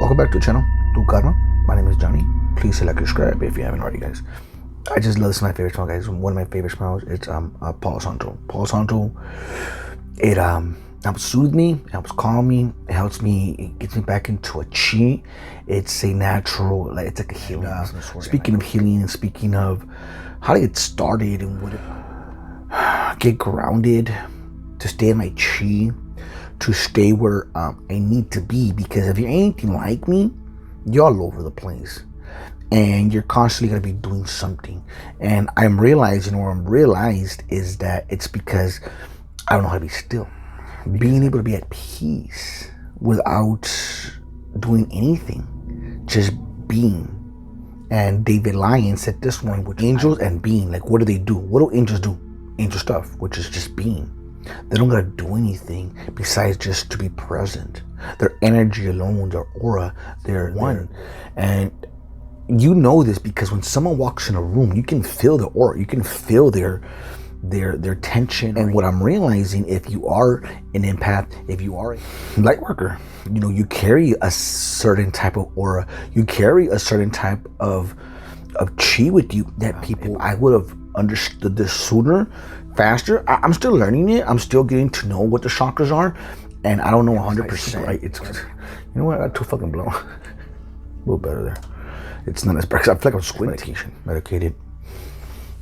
Welcome back to the channel, to Karma. My name is Johnny. Please select subscribe if you haven't already, guys. I just love this. My favorite smell, guys. One of my favorite smells. It's Palo Santo. Palo Santo. It helps soothe me. It helps calm me. It helps me. It gets me back into a chi. It's a natural. It's like a healing. Speaking of healing and speaking of how to get started and what get grounded, to stay in my chi, to stay where I need to be. Because if you're anything like me, you're all over the place. And you're constantly going to be doing something. And I'm realizing, or I'm realized, is that it's because I don't know how to be still. Being able to be at peace without doing anything, just being. And David Lyon said this one, with angels and being. Like, what do they do? What do angels do? Angel stuff, which is just being. They don't gotta do anything besides just to be present. Their energy alone, their aura, they're one. And you know this because when someone walks in a room, you can feel the aura, you can feel their tension. And what I'm realizing, if you are an empath, if you are a light worker, you know, you carry a certain type of aura, you carry a certain type of chi with you that people, I would have understood this sooner, faster. I'm still learning it. I'm still getting to know what the chakras are, and I don't know 100%. Right? It's, you know what? I got too fucking blown. A little better there. It's not as bad. I feel like I'm squinting. Medicated.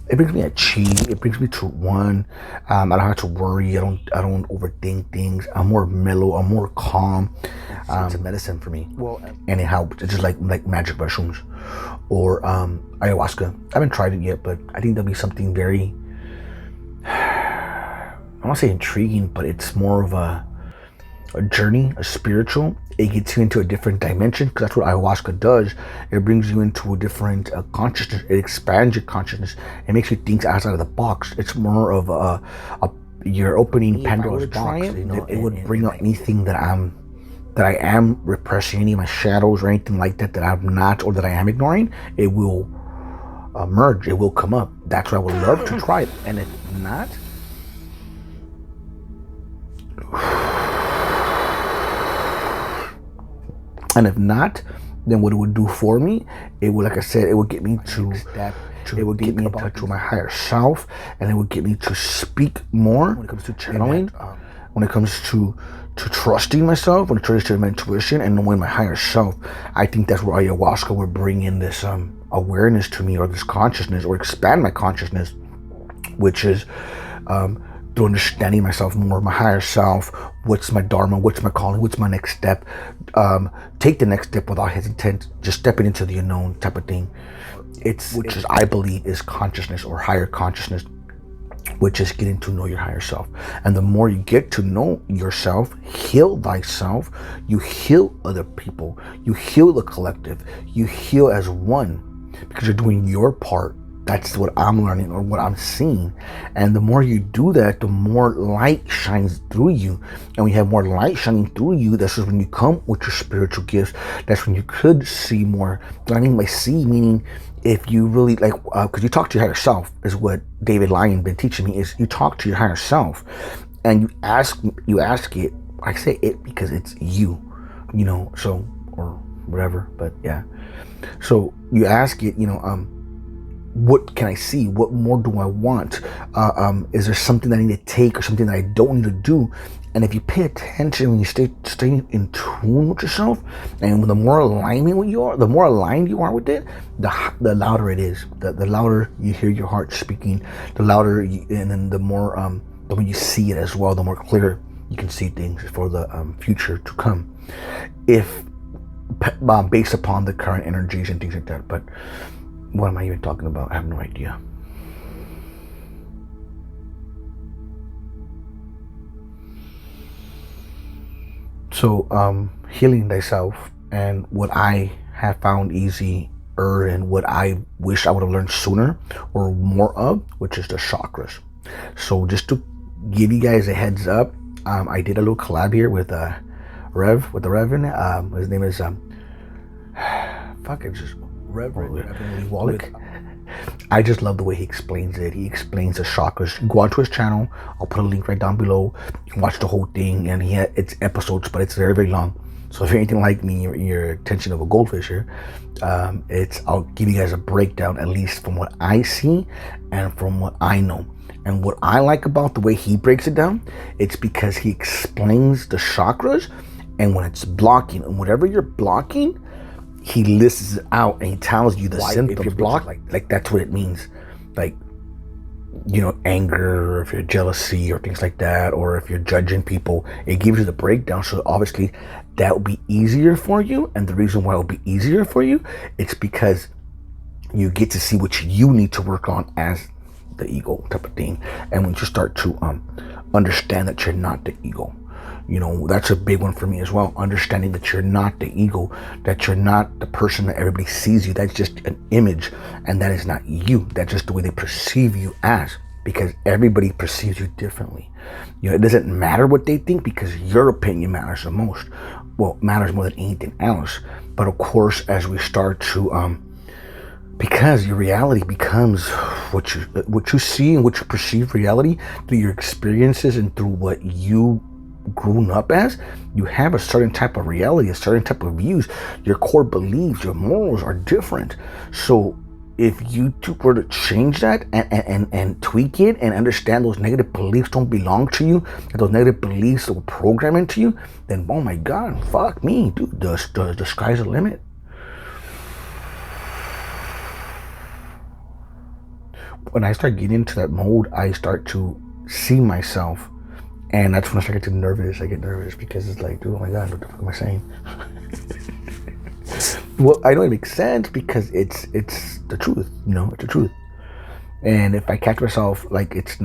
It brings me a chi. It brings me to one. I don't have to worry. I don't overthink things. I'm more mellow. I'm more calm. It's a medicine for me. Well, and it helps. It's just like magic mushrooms or ayahuasca. I haven't tried it yet, but I think there'll be something very, I don't want to say intriguing, but it's more of a journey, a spiritual. It gets you into a different dimension, because that's what ayahuasca does. It brings you into a different consciousness. It expands your consciousness. It makes you think outside of the box. It's more of you're opening Pandora's box. You know, it would bring out anything that I am repressing, any of my shadows or anything like that I'm not, or that I am ignoring. It will merge. It will come up. That's why I would love to try it. And if not, then what it would do for me, it would, like I said, it would get me to it would get me in touch with my higher self, and it would get me to speak more when it comes to channeling, when it comes to trusting myself, when it comes to my intuition and knowing my higher self. I think that's where ayahuasca would bring in this awareness to me, or this consciousness, or expand my consciousness, which is through understanding myself more, my higher self. What's my dharma? What's my calling? What's my next step? Take the next step without hesitant, just stepping into the unknown type of thing. Which is, I believe, is consciousness, or higher consciousness, which is getting to know your higher self. And the more you get to know yourself, heal thyself, you heal other people, you heal the collective, you heal as one, because you're doing your part. That's what I'm learning, or what I'm seeing. And the more you do that, the more light shines through you. And when you have more light shining through you, that's when you come with your spiritual gifts. That's when you could see more. What I mean by see, meaning if you really like, because you talk to your higher self, is what David Lyon been teaching me, is you talk to your higher self and you ask it. I say it because it's you know, so, or whatever, but yeah. So you ask it, you know, what can I see? What more do I want? Is there something that I need to take, or something that I don't need to do? And if you pay attention, when you stay in tune with yourself, and the more alignment you are, the more aligned you are with it, the louder it is. The louder you hear your heart speaking, the louder, and then the more you see it as well, the more clear you can see things for the future to come. If based upon the current energies and things like that, but. What am I even talking about? I have no idea. So, healing thyself, and what I have found easier, and what I wish I would have learned sooner or more of, which is the chakras. So just to give you guys a heads up, I did a little collab here with Rev, his name is Rev Lee, Walok. I just love the way he explains it. He explains the chakras. Go onto his channel. I'll put a link right down below. You can watch the whole thing, and it's episodes, but it's very, very long. So if you're anything like me, your attention of a goldfisher, I'll give you guys a breakdown, at least from what I see and from what I know. And what I like about the way he breaks it down, it's because he explains the chakras, and when it's blocking, and whatever you're blocking, he lists it out and he tells you the symptoms. If you're blocked, like that's what it means. Like, anger, or if you're jealousy or things like that, or if you're judging people, it gives you the breakdown. So obviously that will be easier for you. And the reason why it will be easier for you, it's because you get to see what you need to work on as the ego type of thing. And when you start to understand that you're not the ego, that's a big one for me as well. Understanding that you're not the ego, that you're not the person that everybody sees you. That's just an image, and that is not you. That's just the way they perceive you as, because everybody perceives you differently. It doesn't matter what they think, because your opinion matters the most. Well, matters more than anything else. But of course, as we start to because your reality becomes what you see and what you perceive reality through your experiences and through what you grown up as, you have a certain type of reality, a certain type of views. Your core beliefs, your morals are different. So if you were to change that and tweak it and understand those negative beliefs don't belong to you, and those negative beliefs that were programmed into you, then oh my God, fuck me, dude, the sky's the limit. When I start getting into that mode, I start to see myself. And that's when I start getting nervous. I get nervous because it's like, dude, oh my God, what the fuck am I saying? Well, I know it makes sense because it's the truth, it's the truth. And if I catch myself like if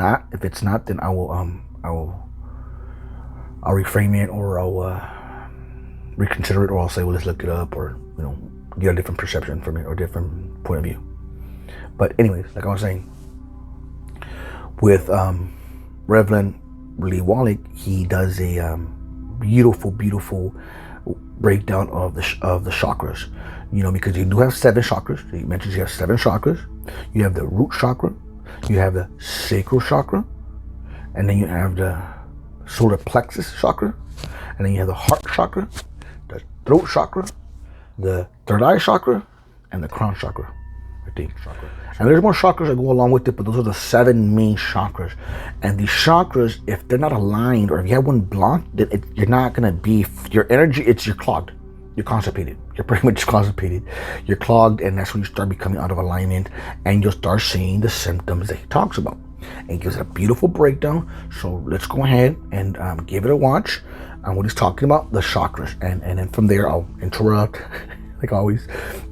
it's not, then I'll reframe it, or I'll reconsider it, or I'll say, well, let's look it up, or get a different perception from it or different point of view. But anyways, like I was saying, with Rev Lee Walok, he does a beautiful breakdown of the chakras. Because you do have 7 chakras. He mentions you have 7 chakras. You have the root chakra, you have the sacral chakra, and then you have the solar plexus chakra, and then you have the heart chakra, the throat chakra, the third eye chakra, and the crown chakra. And there's more chakras that go along with it, but those are the 7 main chakras. And these chakras, if they're not aligned, or if you have one blocked, then you're not going to be, your energy, you're clogged. You're constipated. You're pretty much constipated. You're clogged, and that's when you start becoming out of alignment, and you'll start seeing the symptoms that he talks about. And he gives it a beautiful breakdown. So let's go ahead and give it a watch on what he's talking about, the chakras. And then from there, I'll interrupt, like always,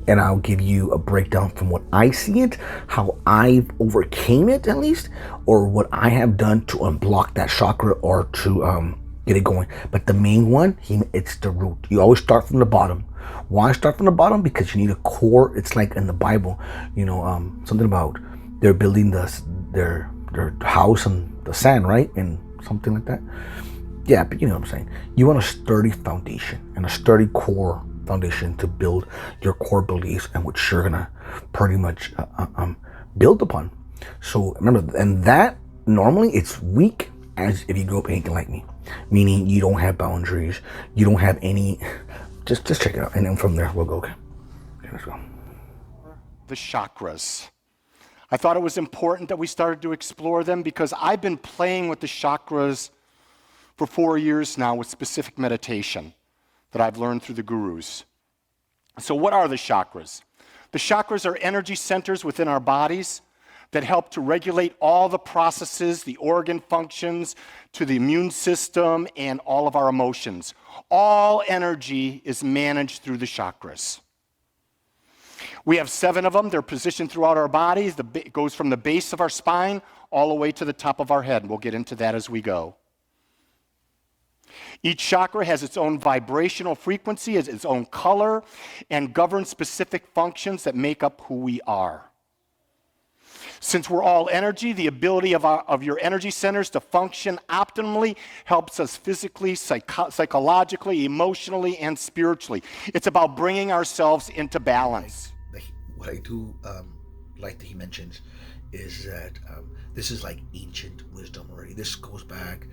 and I'll give you a breakdown from what I see it, how I've overcame it at least, or what I have done to unblock that chakra, or to get it going. But the main one, it's the root. You always start from the bottom. Why start from the bottom? Because you need a core. It's like in the Bible, something about they're building their house on the sand, right? And something like that. Yeah, but you know what I'm saying. You want a sturdy foundation and a sturdy core foundation to build your core beliefs and what you're gonna pretty much build upon. So remember, and that normally it's weak as if you grew up anything like me, meaning you don't have boundaries, you don't have any. Just check it out, and then from there we'll go. Okay, let's go. The chakras. I thought it was important that we started to explore them because I've been playing with the chakras for 4 years now with specific meditation that I've learned through the gurus. So what are the chakras? The chakras are energy centers within our bodies that help to regulate all the processes, the organ functions, to the immune system, and all of our emotions. All energy is managed through the chakras. We have 7 of them. They're positioned throughout our bodies. It goes from the base of our spine all the way to the top of our head. We'll get into that as we go. Each chakra has its own vibrational frequency, has its own color, and governs specific functions that make up who we are. Since we're all energy, the ability of your energy centers to function optimally helps us physically, psychologically, emotionally, and spiritually. It's about bringing ourselves into balance. What I do like that he mentions is that this is like ancient wisdom already. This goes back,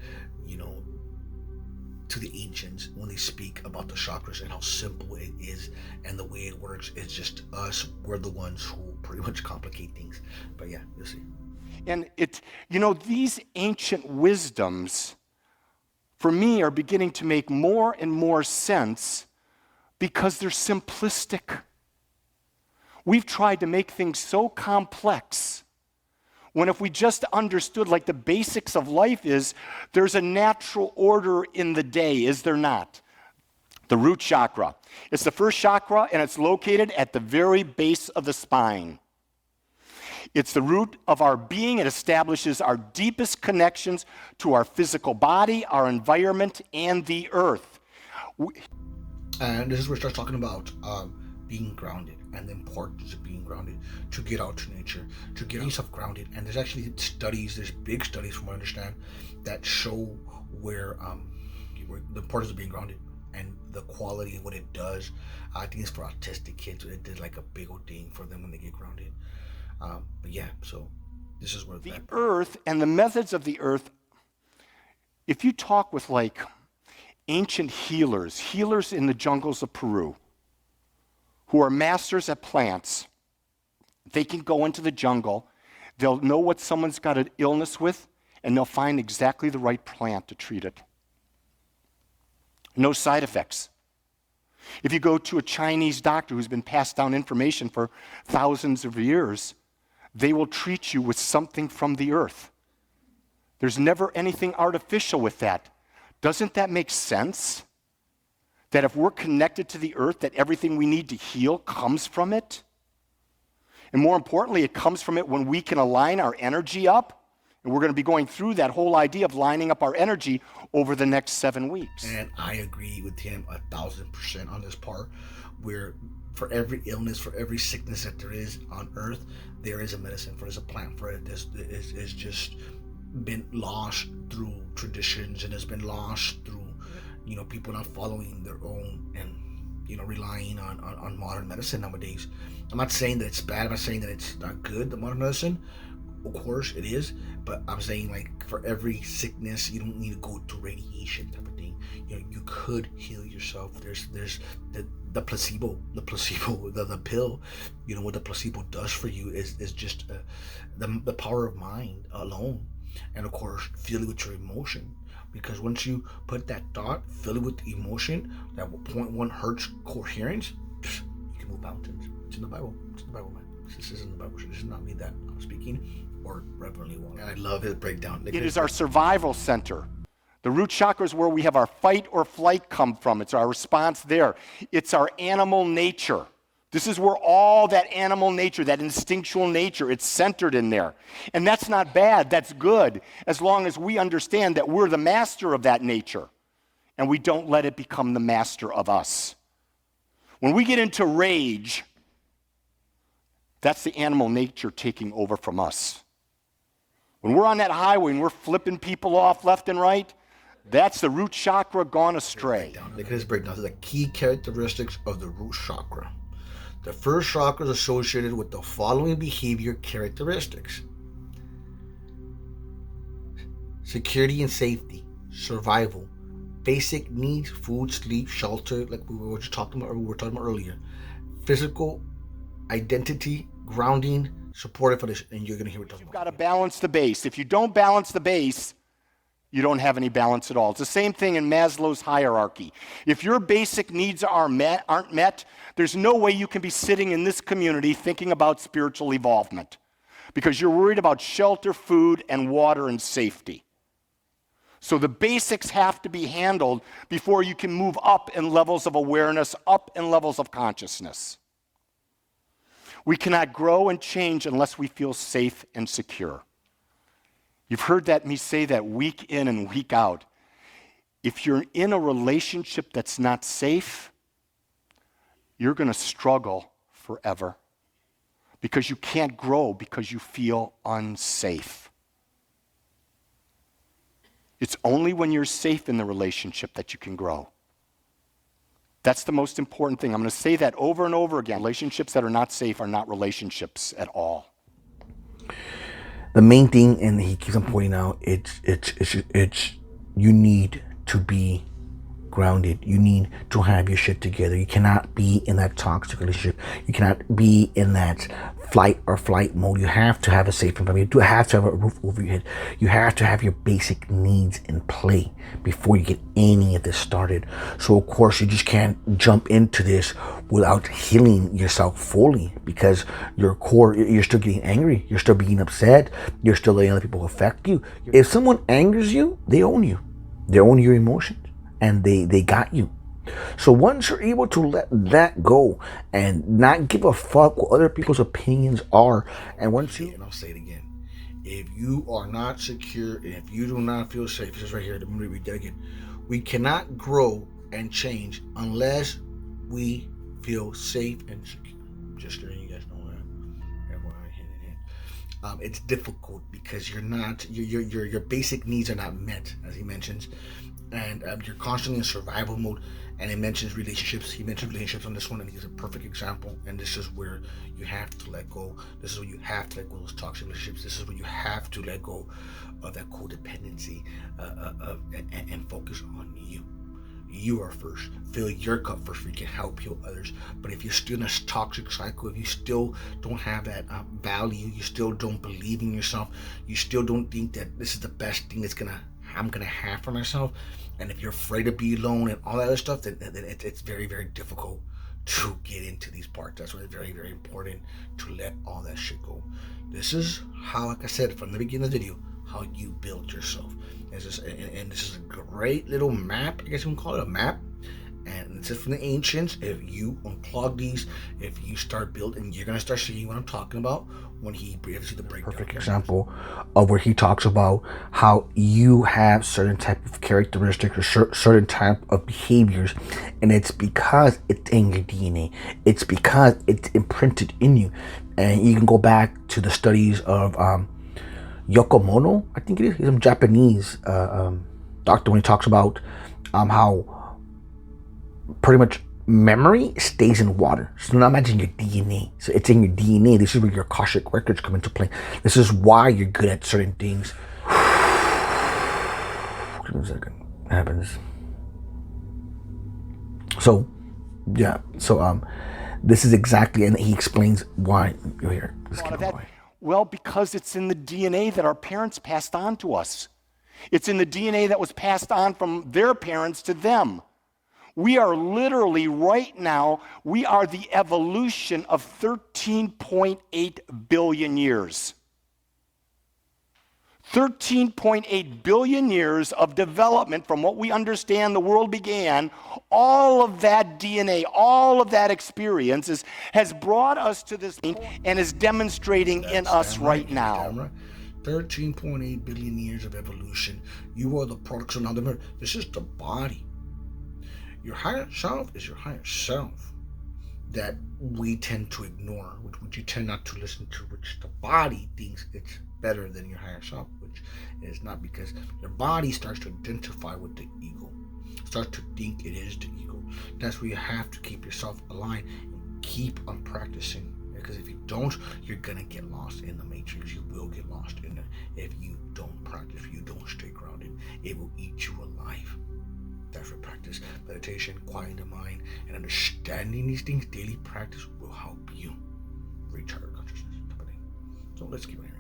to the ancients when they speak about the chakras and how simple it is and the way it works. It's just us, we're the ones who pretty much complicate things. But yeah, you'll see. And these ancient wisdoms, for me, are beginning to make more and more sense because they're simplistic. We've tried to make things so complex, when if we just understood, like the basics of life is, there's a natural order in the day, is there not? The root chakra. It's the first chakra, and it's located at the very base of the spine. It's the root of our being. It establishes our deepest connections to our physical body, our environment, and the earth. And this is where it starts talking about being grounded and the importance of being grounded, to get out to nature, to get yourself grounded. And there's actually studies, there's big studies from what I understand, that show where the importance of being grounded and the quality of what it does. I think it's for autistic kids. It did like a big old thing for them when they get grounded. But yeah, so this is where the earth and the methods of the earth. If you talk with like ancient healers in the jungles of Peru, who are masters at plants, they can go into the jungle, they'll know what someone's got an illness with, and they'll find exactly the right plant to treat it. No side effects. If you go to a Chinese doctor who's been passed down information for thousands of years, they will treat you with something from the earth. There's never anything artificial with that. Doesn't that make sense? That if we're connected to the earth, that everything we need to heal comes from it? And more importantly, it comes from it when we can align our energy up. And we're going to be going through that whole idea of lining up our energy over the next 7 weeks. And I agree with him 1,000% on this part, where for every illness, for every sickness that there is on earth, there is a medicine for it, there's a plant for it. It's just been lost through traditions, and it's been lost through people not following their own and relying on modern medicine nowadays. I'm not saying that it's bad. I'm not saying that it's not good, the modern medicine. Of course it is, but I'm saying, like, for every sickness, you don't need to go to radiation type of thing. You could heal yourself. There's the placebo, the pill. What the placebo does for you is just the power of mind alone, and of course fill it with your emotion. Because once you put that thought, fill it with emotion, that 0.1 hertz coherence, you can move mountains. It's in the Bible. It's in the Bible, man. This is in the Bible. This is not me that I'm speaking, or Rev Lee. And I love his breakdown. It is our survival center. The root chakra is where we have our fight or flight come from. It's our response there. It's our animal nature. This is where all that animal nature, that instinctual nature, it's centered in there. And that's not bad, that's good, as long as we understand that we're the master of that nature and we don't let it become the master of us. When we get into rage, that's the animal nature taking over from us. When we're on that highway and we're flipping people off left and right, that's the root chakra gone astray. Look at this breakdown. These are the key characteristics of the root chakra. The first chakra is associated with the following behavior characteristics: security and safety, survival, basic needs, food, sleep, shelter, like we were talking about earlier, physical identity, grounding, supportive for this, and you're going to hear what we're talking about. You've got to balance the base. If you don't balance the base, you don't have any balance at all. It's the same thing in Maslow's hierarchy. If your basic needs aren't met, there's no way you can be sitting in this community thinking about spiritual evolvement, because you're worried about shelter, food, and water and safety. So the basics have to be handled before you can move up in levels of awareness, up in levels of consciousness. We cannot grow and change unless we feel safe and secure. You've heard me say that week in and week out. If you're in a relationship that's not safe, you're going to struggle forever, because you can't grow because you feel unsafe. It's only when you're safe in the relationship that you can grow. That's the most important thing. I'm going to say that over and over again. Relationships that are not safe are not relationships at all. The main thing, and he keeps on pointing out, it's you need to be grounded. You need to have your shit together. You cannot be in that toxic relationship. You cannot be in that flight or flight mode. You have to have a safe environment. You do have to have a roof over your head. You have to have your basic needs in play before you get any of this started. So of course you just can't jump into this without healing yourself fully, because your core, you're still getting angry, you're still being upset, you're still letting other people affect you. If someone angers you, they own you. They own your emotions, and they got you. So once you're able to let that go and not give a fuck what other people's opinions are, and once you, and I'll say it again, if you are not secure, if you do not feel safe, this is right here, let me read that again. We cannot grow and change unless we feel safe and secure. Just letting you guys know that. It's difficult because you're not, your basic needs are not met, as he mentions, and you're constantly in survival mode. And he mentions relationships. He mentions relationships on this one, and he gives a perfect example. And this is where you have to let go. This is where you have to let go of those toxic relationships. This is where you have to let go of that codependency and focus on you. You are first. Fill your cup first so you can help heal others. But if you're still in this toxic cycle, if you still don't have that value, you still don't believe in yourself, you still don't think that this is the best thing I'm gonna have for myself, and if you're afraid to be alone and all that other stuff, then it's very, very difficult to get into these parts. That's why it's very, very important to let all that shit go. This is how, like I said from the beginning of the video, how you build yourself. And this is a great little map, I guess you can call it a map. And it's just from the ancients. If you unclog these, if you start building, you're gonna start seeing what I'm talking about when he gives you the breakdown. Perfect example of where he talks about how you have certain type of characteristics or certain type of behaviors, and it's because it's in your DNA. It's because it's imprinted in you. And you can go back to the studies of Yokomono, I think it is. He's a Japanese doctor, when he talks about how pretty much memory stays in water. So now imagine your DNA. So it's in your DNA. This is where your Akashic records come into play. This is why you're good at certain things. Give me a second. What happens? So, yeah. So, this is exactly, and he explains why you're here. Well, because it's in the DNA that our parents passed on to us. It's in the DNA that was passed on from their parents to them. We are literally right now, we are the evolution of 13.8 billion years. 13.8 billion years of development from what we understand the world began. All of that DNA, all of that experience has brought us to this point and is demonstrating in us right now. 13.8 billion years of evolution. You are the product. So now remember, this is the body. Your higher self is your higher self that we tend to ignore, which you tend not to listen to, which the body thinks it's better than your higher self, which is not, because your body starts to identify with the ego, starts to think it is the ego. That's where you have to keep yourself aligned and keep on practicing, because if you don't, you're gonna get lost in the matrix. You will get lost in it if you don't practice, if you don't stay grounded. It will eat you alive. That's where practice, meditation, quieting the mind, and understanding these things, daily practice will help you reach higher consciousness. So let's keep on hearing.